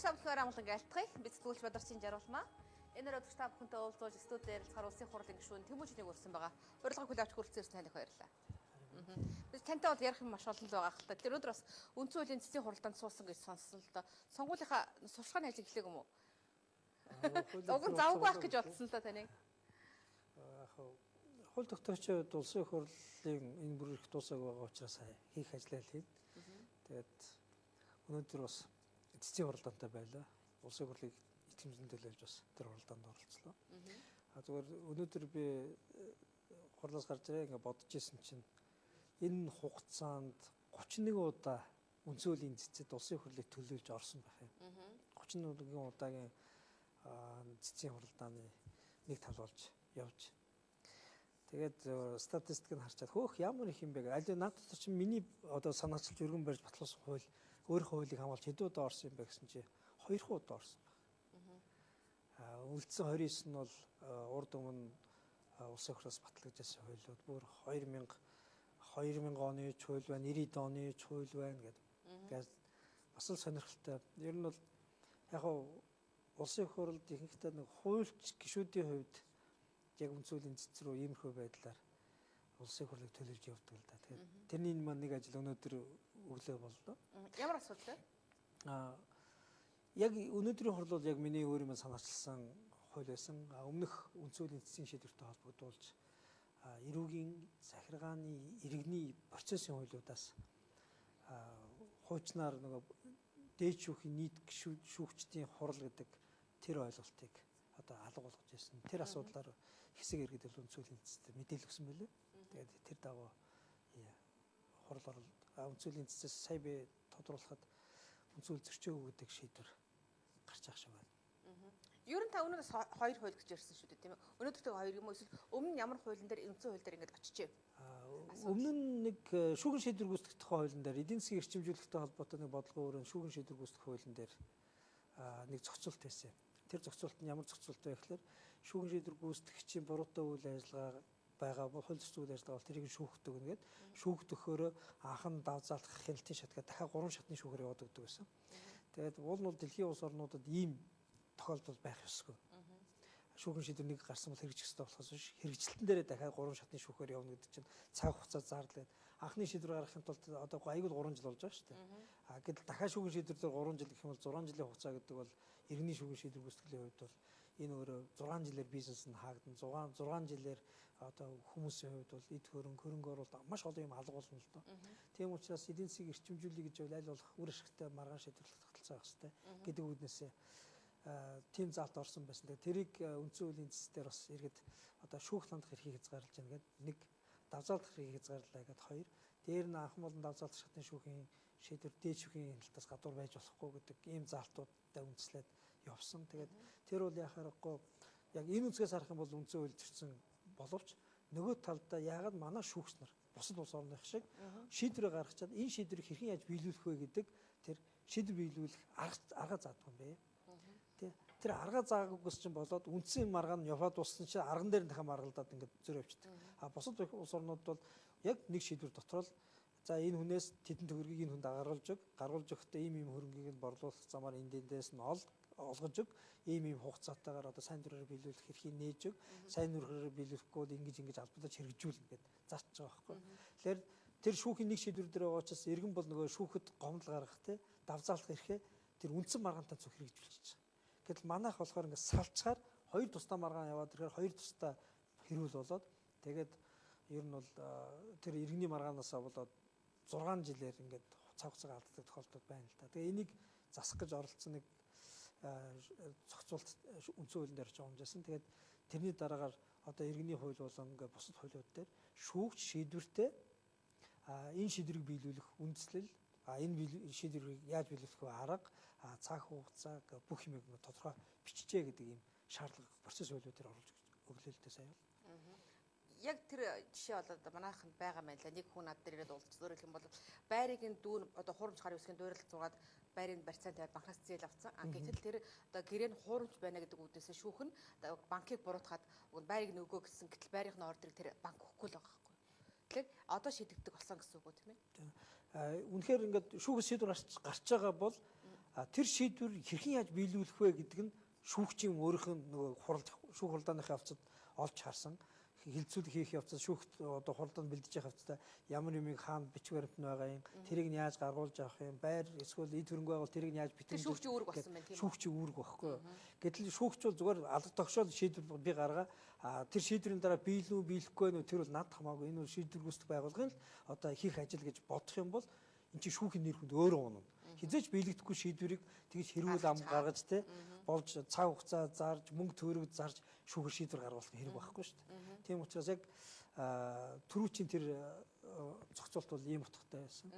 та бүхэн амгалан айлтгая. Би сэтгүүлч Бадарчин Жаруулмаа. Энэ өдөр та бүхэнтэй уулзуулж студид ярилцахаар улсын хурлын гишүүн Тэмүүжнийг урьсан байгаа. Урилгыг хүлээж авч хүрэлцэн ирсэн танд их баярлалаа. Бид тантай бол ярих юм маш олон л байгаа хэл та. Тэр өдөр бас үндсэн хуулийн цэцгийн хуралдаанд суусан гэж сонссон л доо. Сонгуулийнхаа сурчлагын ажил эхлэх юм уу? Уг нь завгүй байх гэж бодсон л доо таныг. Хууль тогтоогчид улсын хурлын энэ бүр их дуусаг байгаа учраас хийх ажлаа хийн. Тэгээд өнөөдөр бас цэцгийн хуралдаантай байлаа. Улсын хурлыг итгэмжлэн төлөөлж бас тэр хуралдаанд оролцлоо. Зүгээр өнөөдөр би хурлаас гарч ирээ ингээ бодож исэн чинь энэ хугацаанд 31 удаа үндсэн хуулийн цэцэд улсын хурлыг төлөөлж орсон байх юм. 31 удаагийн цэцгийн хуралдааны нэг тал болж явж. Тэгээд статистик нь харчаад хөөх ямар их юм бэ гэж. Аль надад чинь миний одоо санаачилж өргөн барьж батлуулсан хууль өөрийнхөө хуулийг хамгаалж хэдэн удаа орсон юм бэ гэсэн чи 2 удаа орсон байна. Үлдсэн 29 нь бол урд өмнө улсын хурлаас батлагдсан хуулиуд бүр 2000 оны хууль байна, 90 оны хууль байна гэдэг. Бас л сонирхолтой. Ер нь бол яг улсын хурлд ихэнхдээ нэг хуульч гишүүдийн хувьд яг үндсэн хуулийн цэц рүү иймэрхүү байдлаар улсын хурлыг төлөвлөж явдаг л да. Тэгэхээр тэрний маань нэг ажил өнөөдөр өглөө боллоо. Ямар асуудал вэ? Яг өнөөдрийн хурл бол яг миний өөрийн санаарчилсан хууль байсан. Өмнөх үндсэн хуулийн цэцгийн шийдвэртэй холбогдуулж эрүүгийн захиргааны иргэний процессын хуулиудаас хуучнаар нөгөө дээд шүүхийн нийт шүүгчдийн хурал гэдэг тэр ойлголтыг одоо алга болгож ирсэн. Тэр асуудлаар хэсэг иргэд үндсэн хуулийн цэцэд мэдээлэл өгсөн байлээ. Тэгээд тэр дагуу хурал оролт үндсэн хуулийн цэцээс сая би тодруулахад үндсэн хууль зөрчөөгүй гэдэг шийдвэр гарч ах шиг байна. Ер нь та өнөөс 2 хууль гэж ярьсан шүү дээ тийм ээ. Өнөөдөр тэг 2 юм уу эсвэл өмнө нь ямар хуулийн дээр үндсэн хууль дээр ингэж очижээ? Өмнө нь нэг шүүгэн шийдвэр гүйцэтгэх хуулийн дээр эдийн засгийн эрчимжүүлэлттэй холбоотой нэг бодлого өрөө шүүгэн шийдвэр гүйцэтгэх хуулийн дээр нэг зохицуулт байсан. Тэр зохицуулт нь ямар зохицуулт вэ гэхээр шүүгэн шийдвэр гүйцэтгэгчийн буруутай үйл ажиллагаа байгаа бол хууль зүйн үйл ажиллагаа бол тэрийг шүүхдэг нэгэд шүүхдөхөөрөө анхан давзаалах хяналтын шат гэдэг дахиад 3 шатны шүүхээр яваад өгдөг байсан. Тэгээд уул нь бол дэлхийн улс орнуудад ийм тохиолдол байх ёсгүй. Шүүгэн шийдвэр нэг гарсан бол хэрэгжих ёстой болохоос биш хэрэгжилтэн дээрээ дахиад 3 шатны шүүхээр явна гэдэг чинь цаг хугацаа зарлаад анхны шийдвэр гаргахын тулд одоо аягүй 3 жил болж байгаа шүү дээ. Гэтэл дахиад шүүгэн шийдвэр дээр 3 жил гэх юм бол 6 жилийн хугацаа гэдэг бол иргэний шүүгэн шийдвэр гүйцэтгэлийн хувьд бол энэ өөрөө 6 жилээр бизнес нь хаагдан 6 жилээр одоо хүмүүсийн хувьд бол эд хөрөнгө оруулалт маш олон юм алга болно л доо. Тийм учраас эдийн засгийг эрчимжүүлэх гэж бол аль болох үр ашигтай маргаан шийдвэрлэх тогтолцоо байх хэрэгтэй гэдэг үднээсээ тийм заалт орсон байсан. Тэрийг үндсэн хуулийн цэцээр бас иргэд одоо шүүх хандах эрхийг хязгаарлаж байна гэдэг нэг давзаалдах эрхийг хязгаарлаа гэдэг 2. Дээр нь анхан болон давзаалдах шатны шүүхийн шийдвэр дээд шүүхийн хяналтаас гадуур байж болохгүй гэдэг ийм заалтуудтай үндэслээд явсан. Тэгээд тэр бол яхаарахгүй яг энэ үгээс харах юм бол үндсэн хууль зөрчсөн боловч нөгөө талдаа яагаад манай шүүгч нар бусад улс орных шиг шийдвэрээ гаргачаад энэ шийдвэрийг хэрхэн яаж биелүүлэх вэ гэдэг тэр шийдвэр биелүүлэх арга заадгүй юм бэ. Тэр арга заагаагүйс чинь болоод үндсэн маргаан нь яваад уссан чинь арган дээр нь дахин маргалдаад ингээд зөөр явчихдаг. Бусад улс орнууд бол яг нэг шийдвэр дотор л за энэ хүнээс тэдэн төгрөгийг энэ хүнд гаргуулж өгөхдөө ийм хөрөнгийг нь борлуулах замаар эндээс нь олгож өг ийм хугацаатаагаар одоо сайн дураар биелүүлэх хэрхийг нээж өг сайн дураар биелүүлэхгүй бол ингэж албадаж хэрэгжүүлнэ гэд зарч байгаа байхгүй. Тэгэхээр тэр шүүхийн нэг шийдвэр дээр байгаа учраас иргэн бол нөгөө шүүхэд гомдол гаргах те давзаалах эрхээ тэр үндсэн маргаантай зөв хэрэгжүүлж байгаа. Гэтэл манайх болохоор ингээд салцгаар 2 тусдаа маргаан яваад ирэхээр 2 тусдаа хэрүүл болоод тэгээд ер нь бол тэр иргэний маргаанаас болоод 6 жилээр ингээд цаг хугацаа алддаг тохиолдол байна л та. Тэгээ энийг засах гэж оролцсон нэг зохицуулт үндсэн хуулийн дээр жомжсэн. Тэгээд тэрний дараагаар одоо иргэний хууль болон ингээд бусад хуулиуд дээр шүүгч шийдвэртэй энэ шийдвэрийг биелүүлэх үндэслэл энэ шийдвэрийг яаж биелүүлэх вэ арга цаг хугацаа бүх юмыг тодорхой бичжээ гэдэг ийм шаардлага процесс хуулиудаар оруулж өглөө л дээ сая бол. Яг тэр жишээ болоод манайханд байгаа мэн л нэг хүн над дээр ирээд уулзч зөөр хэлэх юм бол байрын дүүн одоо хуурамч гарын үсгийн дуурайлт зугаад байрын барьцаан тавиад банкнаас зээл авцсан. Гэтэл тэр одоо гэрээ нь хуурамч байна гэдэг үднээсээ шүүх нь банкыг буруутгаад байрыг нөгөө гэсэн гэтэл байрынхны ордерыг тэр банк өгөхгүй л байгаа байхгүй. Тэгэхээр одоо шийдэгдэх болсон гэсэн үг үү тийм ээ? Үнэхээр ингээд шүүхс шийдвэр гарч байгаа бол тэр шийдвэр хэрхэн яаж биелүүлэх вэ гэдэг нь шүүгчийн өөрийнх нь нөгөө шүүх хуралдааны явцад олж харсан. Хилцүүлэг хийх явцад шүүхт одоо хуралдаанд бэлдэж явах явцдаа ямар юмыг хаана бичих баримт нь байгаа юм, тэрийг нь яаж гаргуулж авах юм, байр эсвэл эд хөрөнгө байгуул тэрийг нь яаж битгэх шүүгчийн үүрэг болсон байна тийм үү? Шүүгчийн үүрэг багхгүй юу. Гэтэл шүүгч бол зүгээр алга тогшоол шийдвэр би гаргаа тэр шийдвэрийн дараа биелүү биелэхгүй нөө тэр бол над хамаагүй энэ бол шийдвэр гүйцэтгэх байгууллагын л одоо хийх ажил гэж бодох юм бол эн чинь шүүхийн нэр хүнд өөрөө унана. Хизээч биелэгдэхгүй шийдвэрийг тэгж хэрүүл ам гаргаж те болж цаг хугацаа зарж мөнгө төгрөг зарж шүүхэр шийдвэр гаргуулах хэрэг байхгүй шүү дээ. Тийм учраас яг түрүүчийн тэр зохицуулт бол ийм утгатай байсан.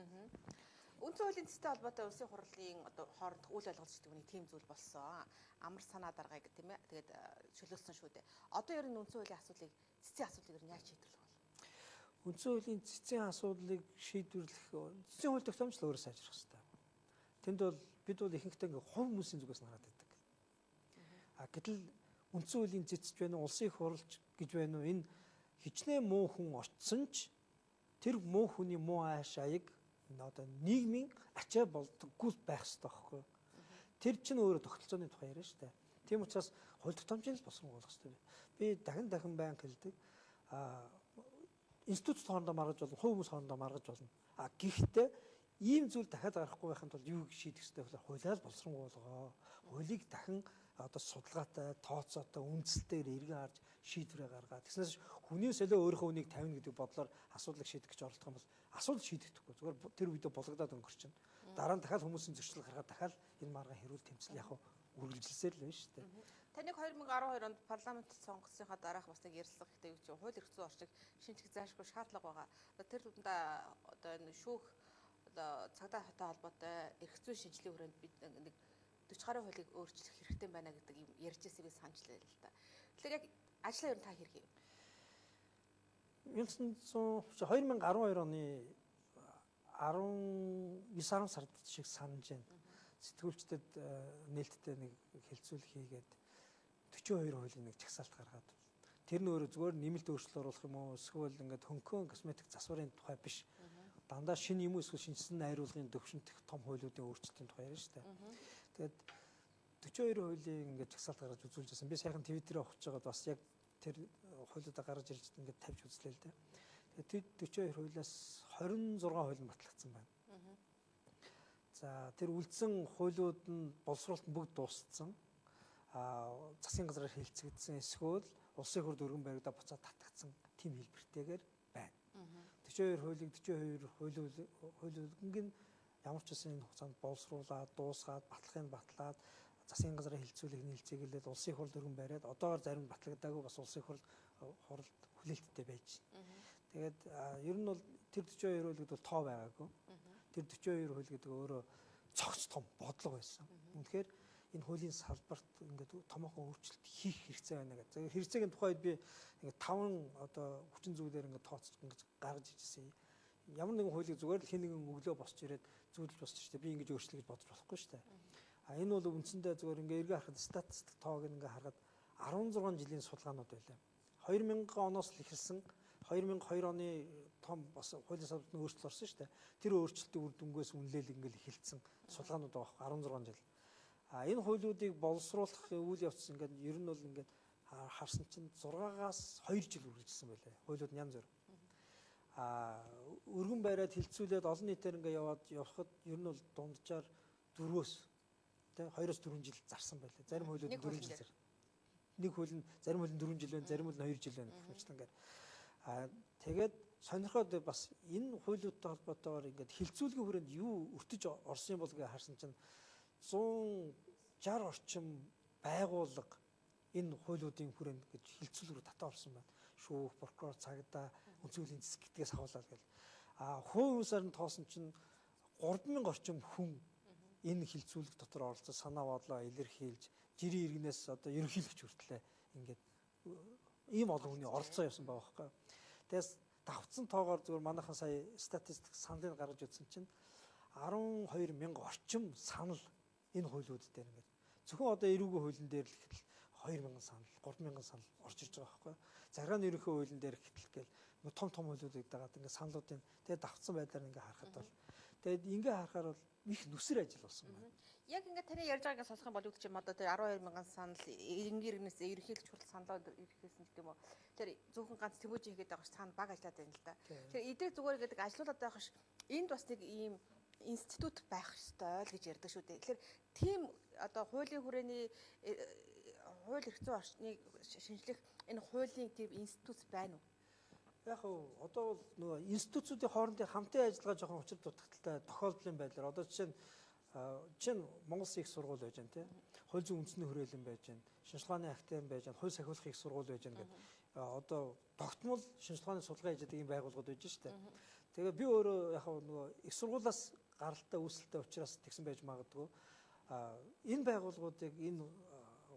Үндсэн хуулийн цэцтэй холбоотой улсын хурлын одоо хоорондох үйл ойлголцдог нэг тийм зүйл болсон. Амар санаа даргаыг тийм ээ. Тэгээд чөлөөлсөн шүү дээ. Одоо ер нь үндсэн хуулийн асуудлыг цэцгийн асуудлыг ер нь яаж шийдвэрлэх вэ? Үндсэн хуулийн цэцгийн асуудлыг шийдвэрлэх цэцгийн хууль тогтоомжлол өөрөө сайжрах хэрэгтэй. Тэнд бол бид бол ихэнхдээ ингээ хувь хүмүүсийн зүгээс хараад байдаг. Гэтэл үндсэн хуулийн цэцж байна уу, улсын их хурлч гэж байна уу, энэ хичнээн муу хүн очсон ч тэр муу хүний муу ааш аяг одоо нийгмийн ачаа болдоггүй байх хэрэгтэй байхгүй. Тэр чинь өөрөө тогтолцооны тухай яриа шүү дээ. Тийм учраас хууль тогтоомжийг босруулах хэрэгтэй. Би дахин байнг хэлдэг. Институт хоорондоо маргаж болно, хувь хүмүүс хоорондоо маргаж болно. Гэхдээ ийм зүйл дахиад гарахгүй байхын тулд юу шийдэх хэрэгтэй вэ? Хуулиар боловсронгуйлгоо. Хуулийг дахин одоо судалгаатай, тооцоотой, үндсэлтэйгээр эргэн харж шийдвэрээ гаргаад. Тэгснээс хүний солио өөрийнхөө үнийг тавина гэдэг бодлоор асуудлыг шийдэх гэж оролдох юм бол асуудал шийдэгдэхгүй. Зүгээр тэр үедээ болгодоод өнгөрчин. Дараа нь дахиад хүмүүсийн зөрчил гаргаад дахиад энэ маргаан хэрүүл тэмцэл яг үргэлжилсээр л байна шүү дээ. Таныг 2012 онд парламент сонгосныхаа дараах бас нэг ярилцлага ихтэй юу чинь хууль эрх зүйн орчиг шинжлэх заашгүй шаардлага байгаа. Тэр дундаа одоо энэ шүүх одоо цагдаа хатай холбоотой эрх зүйн шинжилгээ хүрээнд бид нэг 40 гаруй хуулийг өөрчлөх хэрэгтэй байна гэдэг юм ярьж ирсэн би санджлаа л да. Тэгэхээр яг ажлаа ер нь та хэрэг юм. 2012 оны 19 сард шиг санаж байна. Сэтгүүлчдэд нээлттэй нэг хэлцүүлэг хийгээд 42 хуулийн нэг чагсаалт гаргаад. Тэр нь өөрөө зүгээр нэмэлт өөрчлөлт оруулах юм уу эсвэл ингээд хөнгөн косметик засварын тухай биш. Дандаа шинэ юм уу эсвэл шинжсэн найруулгын төвшөнт том хуулиудын өөрчлөлтийн тухай яриа шүү дээ. Тэгээд 42 хуулийн ингээд чагсаалт гаргаж үзүүлж байсан. Би сайхан Твиттерээ ухаж байгаад бас яг тэр хуулиудаа гаргаж ирж ингээд тавьж үзлээ л дээ. Тэгээд 42 хуулиас 26 хууль нь батлагдсан байна. За тэр үлдсэн хуулиуд нь боловсруулалт нь бүгд дууссан. Засгийн газраар хэлцэгдсэн эсвэл улсын хурлд өргөн баригдаа буцаад татагдсан тийм хэлбэртэйгээр байна. 42 хуулийг 42 хуулийг ямар ч үсэн хугацаанд боловсруулаад, дуусгаад, батлахыг батлаад, засгийн газрын хэлцүүлэг нийлцээгэлээд улсын хурлд өргөн бариад одоогоор зарим батлагдаагүй бас улсын хурлд хүлээлттэй байж байна. Тэгээд ер нь бол тэр 42 хуулийг бол тоо байгаагүй. Тэр 42 хууль гэдэг өөрөө цогц том бодлого байсан. Үнэхээр энэ хуулийн салбарт ингээд томоохон өөрчлөлт хийх хэрэгцээ байна гэдэг. Хэрэгцээгийн тухайд би ингээд 5 одоо хүчин зүйлээр ингээд тооцож ингээд гаргаж ижсэн. Ямар нэгэн хуулийг зүгээр л хэн нэгэн өглөө босч ирээд зүйлж босч штэ би ингэж өөрчлөе гэж бодож болохгүй штэ. Энэ бол үндсэндээ зүгээр ингээд эргээ харахад статистик тоог ингээд харахад 16 жилийн судалгаанууд байлаа. 2000 оноос л эхэлсэн 2002 оны том бас хуулийн салбарт өөрчлөлт орсон шүү дээ. Тэр өөрчлөлтийн үр дүнгээс үнэлэл ингээл эхэлсэн судалгаанууд байгаа 16 жил. Энэ хуулиудыг боловсруулах үйл явц ингээд ер нь бол ингээд харсан чинь 6-аас 2 жил үргэлжилсэн байлаа. Хуулиуд нь янз бүр. Өргөн бариад хилцүүлээд олон нийтээр ингээд явхад ер нь бол дунджаар 4-өөс тэ 2-оос 4 жил зарсан байлаа. Зарим хуулиуд 4 жил зар. Нэг хууль нь зарим хууль нь 4 жил байна, зарим хууль нь 2 жил байна гэх мэт ингээд. Тэгээд сонирхоод бас энэ хуулиудтай холбоотойгоор ингээд хилцүүлгийн хүрээнд юу өртөж орсон юм бол гэж харсан чинь 160 орчим байгууллага энэ хуулиудын хүрээнд гэж хилцүүлэг рүү татаа орсон байна. Шүүх, прокурор, цагдаа, үнцүүлийн зэсэг гэдгээс хавуулаад гэл. Хувийн хүмүүсээр нь тоосон чинь 3000 орчим хүн энэ хилцүүлэг дотор оролцож санаа бодлоо илэрхийлж, жирийн иргэнээс одоо ерөнхийлөгч хүртлээ ингээд ийм олон хүний оролцоо явсан байгаа байхгүй. Тэгээс давцсан тоогоор зүгээр манайхан сая статистик саналыг гаргаж үзсэн чинь 12,000 орчим санал энэ хуулиуд дээр ингээд зөвхөн одоо эрүүгийн хуулийн дээр л ихтэл 2,000 санал, 3,000 санал орж ирж байгаа байхгүй. Захиргааны ерөнхий хуулийн дээр ихтэл гээл том хуулиудыг дагаад ингээд саналуудын тэгээ давцсан байдлаар ингээд харахад бол Тэгээд ингээ харахаар бол их нүсэр ажил болсон байна. Яг ингээд таны ярьж байгаагаа сонсох юм бол үүд чинь одоо тэр 12,000 санал иргэнээс ерөнхийлөгч хүртэл саналаа ирэхсэн гэдэг юм уу. Тэр зөвхөн ганц тэмүүлж хийгээд байгаа ш цаана баг ажиллаад байна л да. Тэгэхээр эдгээр зүгээр гэдэг ажилуулаад байх ш энд бас нэг ийм институт байх ёстой л гэж ярьдаг шүү дээ. Тэгэхээр тийм одоо хуулийн хүрээний хууль эрх зүйн орчныг шинжлэх энэ хуулийн тийм институт байна уу? Яг одоо бол нөгөө институцуудын хоорондын хамтын ажиллагаа жоохон учир дутагдaltaй тохиолдлын байдлаар одоо жишээ нь Монгол Улсын их сургууль байж байна тийм хууль зүйн үндэсний хүрээлэн байж байна шинжилгээний академи байж байна хууль сахиулах их сургууль байж байна гэдэг одоо тогтмол шинжилгээний судалгаа хийж байгаа ийм байгууллагууд байж штэ. Тэгээ би өөрөө яг нөгөө их сургуулиас гаралтай үүсэлтэй учраас тэгсэн байж магадгүй энэ байгууллагуудыг энэ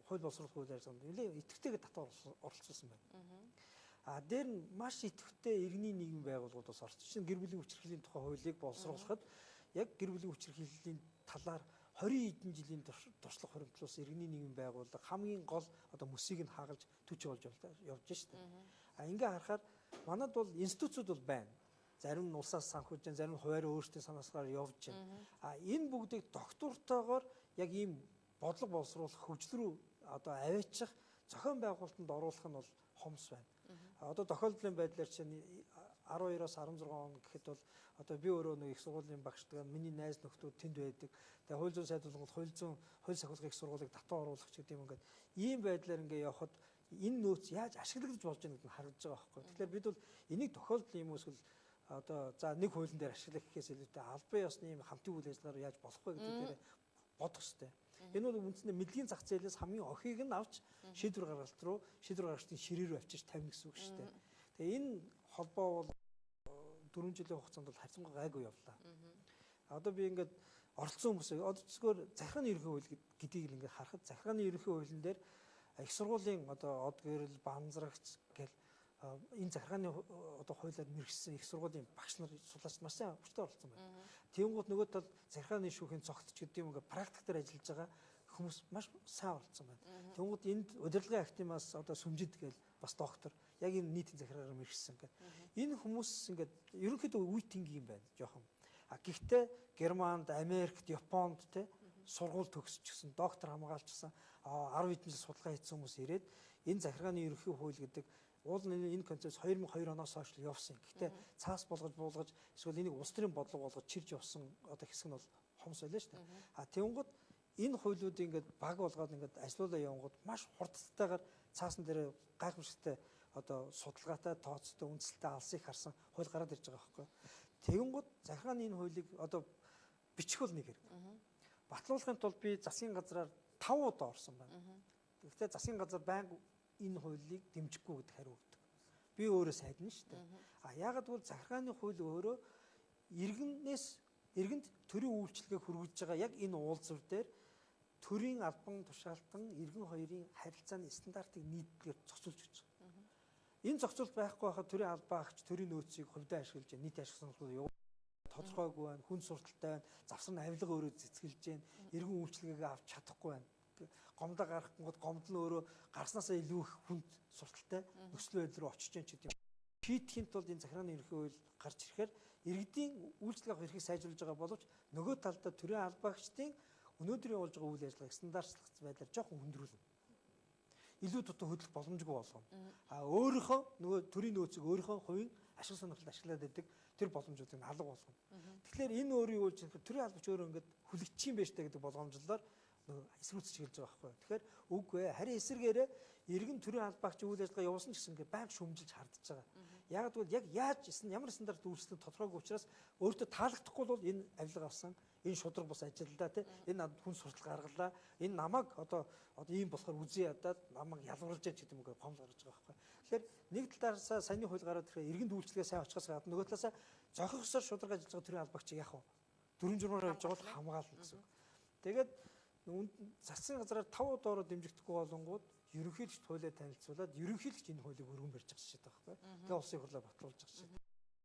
хууль боловсруулах үйл ажиллагаанд нэлээд идэвхтэйгээр татвар оролцуулсан байна. Дээр нь маш идэвхтэй иргэний нийгмийн байгууллагууд бас орсон. Жишээ нь гэр бүлийн хүчирхийллийн тухай хуулийг боловсруулахад яг гэр бүлийн хүчирхийллийн талаар 20 хэдэн жилийн туршлага хуримтлуулсан иргэний нийгмийн байгууллага хамгийн гол одоо мөсийг нь хаагалж түвч болж явж штэ. Ингээ харахаар манад бол институцууд бол байна. Зарим нь улсаас санхүүж байна, зарим нь хуваарь өөрсдийн санаагаар явж байна. Энэ бүгдийг доктортойгоор яг ийм бодлого боловсруулах хөгжил рүү одоо аваачих зохион байгуулалтанд оруулах нь бол хомс байна. Одоо тохиолдлын байдлаар чинь 12-оос 16 он гэхэд бол одоо би өөрөө нэг их сургуулийн багшдаг, миний найз нөхдүүд тэнд байдаг. Тэгээ хууль зүйн сайдуулгад хууль сахиулах их сургуулийг татан оруулах ч гэдэг юм ингээд ийм байдлаар ингээд явхад энэ нөөц яаж ашиглагдаж болж байгаа гэдгийг харагдаж байгаа байхгүй. Тэгэхээр бид бол энийг тохиолдол юм эсвэл одоо за нэг хуулийн дээр ашиглах гэхээс илүүтэй албан ёсны юм хамтын үйл ажиллагаар яаж болох вэ гэдэг дээр бодох хэрэгтэй. Энэ бол үндсэндээ мэдлэгийн зах зээлээс хамгийн охийг нь авч шийдвэр гаргалт руу шийдвэр гаргалтын ширээ рүү авчиж тавина гэсэн үг шүү дээ. Тэгээ энэ холбоо бол 4 жилийн хугацаанд бол харьцангуй гайгүй явлаа. Одоо би ингээд оролцсон хүмүүс одоо зөвхөн захиргааны ерөнхий хууль гэдгийг л ингээд харахад захиргааны ерөнхий хуулийн дээр их сургуулийн одоо од гэрэл банзрагч гэл энэ захиргааны одоо хуулиар мэргэжсэн их сургуулийн багш нар судлаач маш сайн өвчтөй оролцсон байна. Тэнгууд нөгөө тал захиргааны шүүхийн цогтч гэдэг юм ингээд практик дээр ажиллаж байгаа хүмүүс маш сайн оролцсон байна. Тэнгууд энд удирдлагын академиас одоо сүмжид гээл бас доктор яг энэ нийтийн захиргаар мэргэжсэн гэдэг. Энэ хүмүүс ингээд ерөнхийдөө үеийнг юм байна жоохон. Гэхдээ Германд, Америкт, Японд те сургууль төгсчихсэн, доктор хамгаалчихсан 10 хэдэн жил судалгаа хийсэн хүмүүс ирээд энэ захиргааны ерөнхий хууль гэдэг уул энэ концепц 2002 оноос хойш явсан. Гэхдээ цаас болгож эсвэл энийг улс төрийн бодлого болгож чирж явсан одоо хэсэг нь бол хомс байлаа шүү дээ. Тэнгууд энэ хуулиудыг ингээд баг болгоод ингээд ажиллаулаа явангууд маш хурдтайгаар цаасан дээр гайхамшигтай одоо судалгаатай тооцтой үндсэлтэй алсыг харсан хууль гараад ирж байгаа байхгүй. Тэнгууд захиргааны энэ хуулийг одоо бичих бол нэг хэрэг. Батлуулахын тулд би засгийн газраар 5 удаа орсон байна. Гэхдээ засгийн газар байнга энэ хуулийг дэмжихгүй гэдэг хариу өгдөг. Би өөрөө сайдна шүү дээ. Яагаад гэвэл захиргааны хууль өөрөө иргэнд төрийн үйлчлэгээ хүргэж байгаа яг энэ уулзвар дээр төрийн албан тушаалтан иргэн хоёрын харилцааны стандартыг нийтлэлээр зохицуулж өгч байгаа. Энэ зохицуулт байхгүй байхад төрийн албаагч төрийн нөөцийг хувьдаа ашиглаж нийт ашиг сонирхлууд тодорхойгүй байна, хүн сурталтай байна, завсар нь авилга өөрөө цэцгэлж байна, иргэн үйлчлэгээгээ авч чадахгүй байна. Гомдоо гаргахгүйд гомд нь өөрөө гарснаасаа илүү их хүнд сурталтай нөхцөл байдал руу очиж байгаа ч гэдэг юм. Шийдэхийн тулд энэ захиргааны ерөнхий хууль гарч ирэхээр иргэдийн үйлчлэг авах эрхийг сайжруулж байгаа боловч нөгөө талдаа төрийн албаагчдын өнөөдрийн болж байгаа үйл ажиллагааг стандартлах байдлаар жоохон хөндрүүлнэ. Илүү дутуу хөдлөх боломжгүй болгоно. Өөрийнхөө нөгөө төрийн нөөцийг өөрийнхөө хувийн ашиг сонирхолд ашиглаад байдаг тэр боломжуудыг алга болгоно. Тэгэхээр энэ өөрөө юу гэж төрийн албач өөрөө ингээд хүлэгдчих юм байна штэ гэдэг болгоомжлолоор эсрүүцэж хэлж байгаа байхгүй. Тэгэхээр үгүй ээ харин эсэргээрээ иргэн төрийн албаагч үйл ажиллагаа явуулсан гэсэн ингээд байнга шүмжилж хардж байгаа. Яг гэвэл яг яаж ямар стандарт үйлчлэх тодорхойгүй учраас өөртөө таалагдахгүй бол энэ авилга авсан энэ шудраг бас ажиллаа тий энэ хүн суртал гаргалаа энэ намайг одоо ийм болохоор үзье ядаад намайг ялварлаж гэдэг юм гээд гомл гаргаж байгаа байхгүй. Тэгэхээр нэг талаасаа саяны хууль гараад ирэхээр иргэн үйлчлэгээ сайн очихоос гадна нөгөө талаасаа зохихсоор шудраг ажиллаж байгаа төрийн албаагч яах вэ? Дөрвөн журмаар явж байгаа бол хамгаална гэсэн үг. Тэгээд засгийн газраар 5 удаараа дэмжигдэхгүй болонгууд ерөнхийлөгч хуулиа танилцуулаад ерөнхийлөгч энэ хуулийг өргөн барьж байгаа шээ таахгүй. Тэгээ улсын хурлаар батлуулж байгаа шээ.